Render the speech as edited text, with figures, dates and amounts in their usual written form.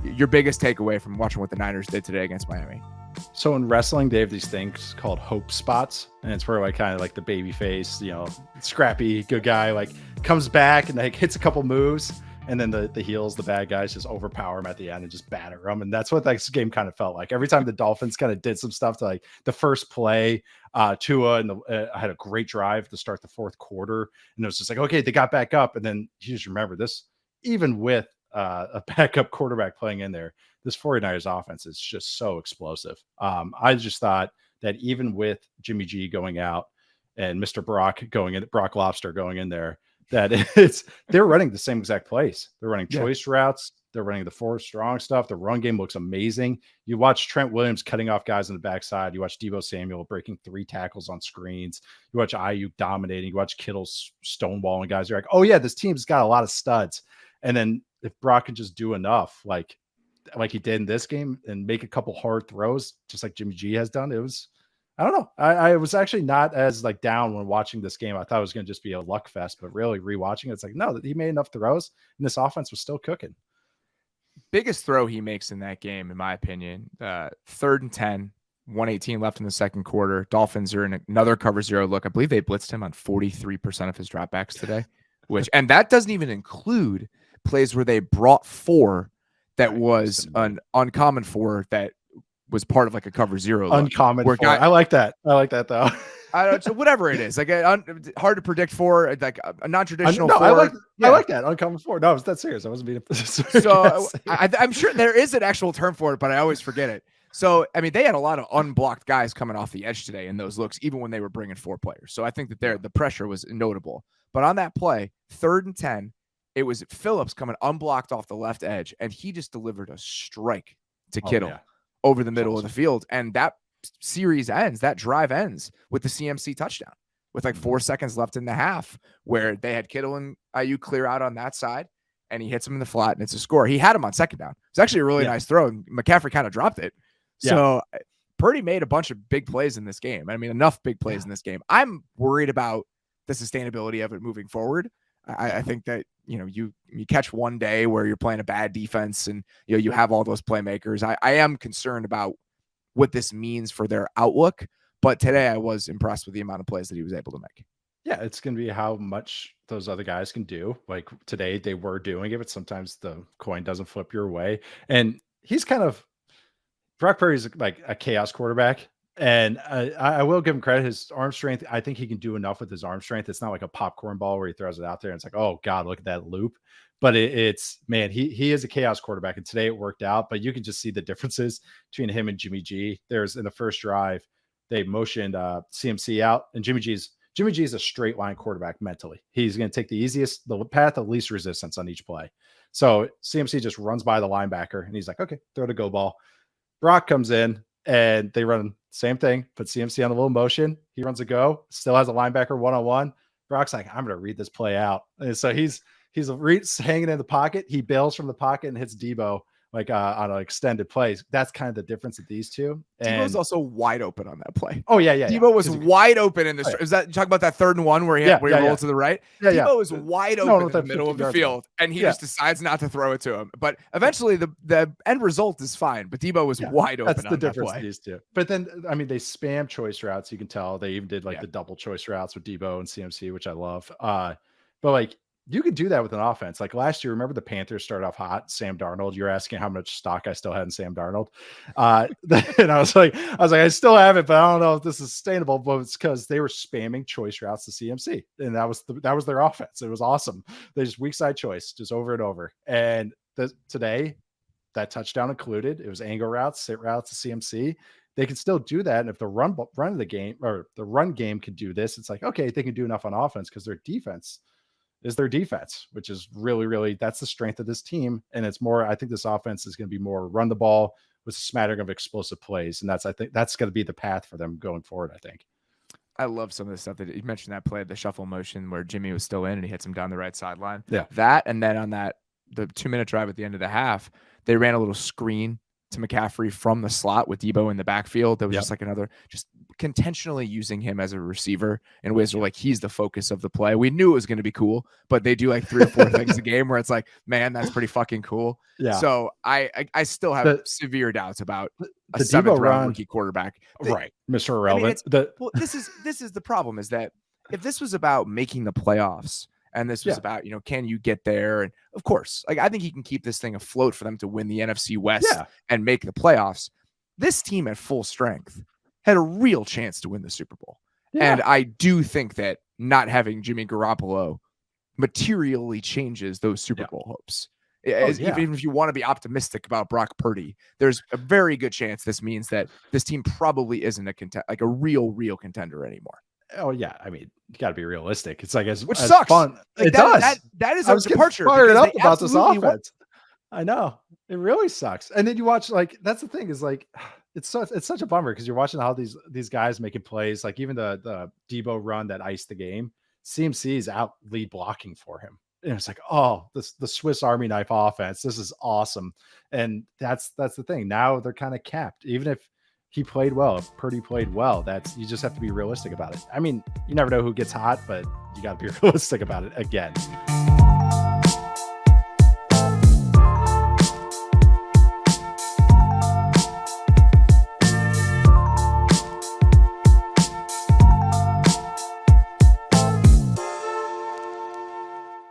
your biggest takeaway from watching what the Niners did today against Miami. So in wrestling, they have these things called hope spots, and it's where like kind of like the baby face, scrappy good guy like comes back and like hits a couple moves, and then the heels, the bad guys, just overpower him at the end and just batter them. And that's what this game kind of felt like. Every time the Dolphins kind of did some stuff to like the first play, Tua and had a great drive to start the fourth quarter, and it was just like, okay, they got back up, and then you just remember this, even with a backup quarterback playing in there, this 49ers offense is just so explosive. I just thought that even with Jimmy G going out and Mr. Brock Lobster going in there, that they're running the same exact plays. They're running choice routes. They're running the 4 strong stuff. The run game looks amazing. You watch Trent Williams cutting off guys on the backside. You watch Deebo Samuel breaking 3 tackles on screens. You watch Ayuk dominating. You watch Kittle stonewalling guys. You're like, oh yeah, this team's got a lot of studs. And then if Brock can just do enough, like he did in this game, and make a couple hard throws, just like Jimmy G has done, it was, I don't know. I was actually not as like down when watching this game. I thought it was going to just be a luck fest, but really rewatching it, it's like, no, he made enough throws and this offense was still cooking. Biggest throw he makes in that game, in my opinion, 3rd and 10, 1:18 left in the second quarter. Dolphins are in another cover 0 look. I believe they blitzed him on 43% of his dropbacks today, and that doesn't even include plays where they brought 4 that was an uncommon 4 that was part of like a cover 0 look. Uncommon 4. I like that. I like that though. I don't. So whatever it is, like hard to predict 4, like a non-traditional. No, 4. I like that uncommon 4. No, I was that serious. I wasn't being. So I'm sure there is an actual term for it, but I always forget it. So I mean, they had a lot of unblocked guys coming off the edge today in those looks, even when they were bringing 4 players. So I think that the pressure was notable. But on that play, 3rd and 10. It was Phillips coming unblocked off the left edge, and he just delivered a strike to Kittle over the middle of the field. And that drive ends with the CMC touchdown with like 4 seconds left in the half, where they had Kittle and Ayuk clear out on that side, and he hits him in the flat, and it's a score. He had him on second down. It's actually a really nice throw, and McCaffrey kind of dropped it. So Purdy made a bunch of big plays in this game. I mean, enough big plays in this game. I'm worried about the sustainability of it moving forward. I think that, you catch one day where you're playing a bad defense and, you have all those playmakers. I am concerned about what this means for their outlook. But today I was impressed with the amount of plays that he was able to make. Yeah, it's going to be how much those other guys can do. Like today they were doing it, but sometimes the coin doesn't flip your way. And he's Brock Purdy's like a chaos quarterback. And I will give him credit. His arm strength, I think he can do enough with his arm strength. It's not like a popcorn ball where he throws it out there and it's like, oh God, look at that loop. But it's man, he is a chaos quarterback. And today it worked out, but you can just see the differences between him and Jimmy G. There's in the first drive, they motioned CMC out, and Jimmy G is a straight line quarterback mentally. He's going to take the path of least resistance on each play. So CMC just runs by the linebacker and he's like, okay, throw the go ball. Brock comes in and they run same thing, put CMC on a little motion. He runs a go, still has a linebacker one-on-one. Brock's like, I'm going to read this play out. And so he's hanging in the pocket. He bails from the pocket and hits Deebo like on an extended plays. That's kind of the difference of these two. And Deebo's also wide open on that play. Oh yeah. Deebo was wide open in this. Is that you talk about that 3rd and 1 where he rolled to the right? Deebo is wide open in the middle of the field, and he just decides not to throw it to him. But eventually the end result is fine. But Deebo was wide open. That's the difference of these two. But then I mean they spam choice routes. You can tell they even did like the double choice routes with Deebo and CMC, which I love. But like you could do that with an offense. Like last year, remember the Panthers started off hot. Sam Darnold. You're asking how much stock I still had in Sam Darnold. And I was like, I still have it, but I don't know if this is sustainable. But it's because they were spamming choice routes to CMC, and that was their offense. It was awesome. They just weak side choice, just over and over. And today, that touchdown included, it was angle routes, sit routes to CMC. They can still do that. And if the run of the game or the run game can do this, it's like, okay, they can do enough on offense because their defense is their defense, which is really, really, that's the strength of this team. And it's more, I think this offense is going to be more run the ball with a smattering of explosive plays. And I think that's going to be the path for them going forward, I think. I love some of the stuff that you mentioned, that play, the shuffle motion where Jimmy was still in and he hits him down the right sideline. Yeah. That, and then on the 2-minute drive at the end of the half, they ran a little screen to McCaffrey from the slot with Debo in the backfield. That was Yep. just like another, just intentionally using him as a receiver in ways where like he's the focus of the play. We knew it was going to be cool, but they do like 3 or 4 things a game where it's like, man, that's pretty fucking cool. Yeah. So I still have severe doubts about a the 7th Debo round rookie quarterback. Right. Mr. Irrelevant. Well, this is the problem, is that if this was about making the playoffs and this was about, can you get there? And of course, like I think he can keep this thing afloat for them to win the NFC West and make the playoffs. This team at full strength had a real chance to win the Super Bowl. Yeah. And I do think that not having Jimmy Garoppolo materially changes those Super Bowl hopes. Even if you want to be optimistic about Brock Purdy, there's a very good chance this means that this team probably isn't a real contender anymore. Oh yeah, I mean, you got to be realistic. It's like which sucks. Fun. Like, that is a departure. Fired up about this offense. I know it really sucks. And then you watch, like, that's the thing, is like it's such a bummer because you're watching how these guys making plays, like even the Debo run that iced the game. CMC is out lead blocking for him. And it's like, oh, the Swiss Army knife offense. This is awesome. And that's the thing. Now they're kind of capped. Even if he played well, if Purdy played well, you just have to be realistic about it. I mean, you never know who gets hot, but you got to be realistic about it again.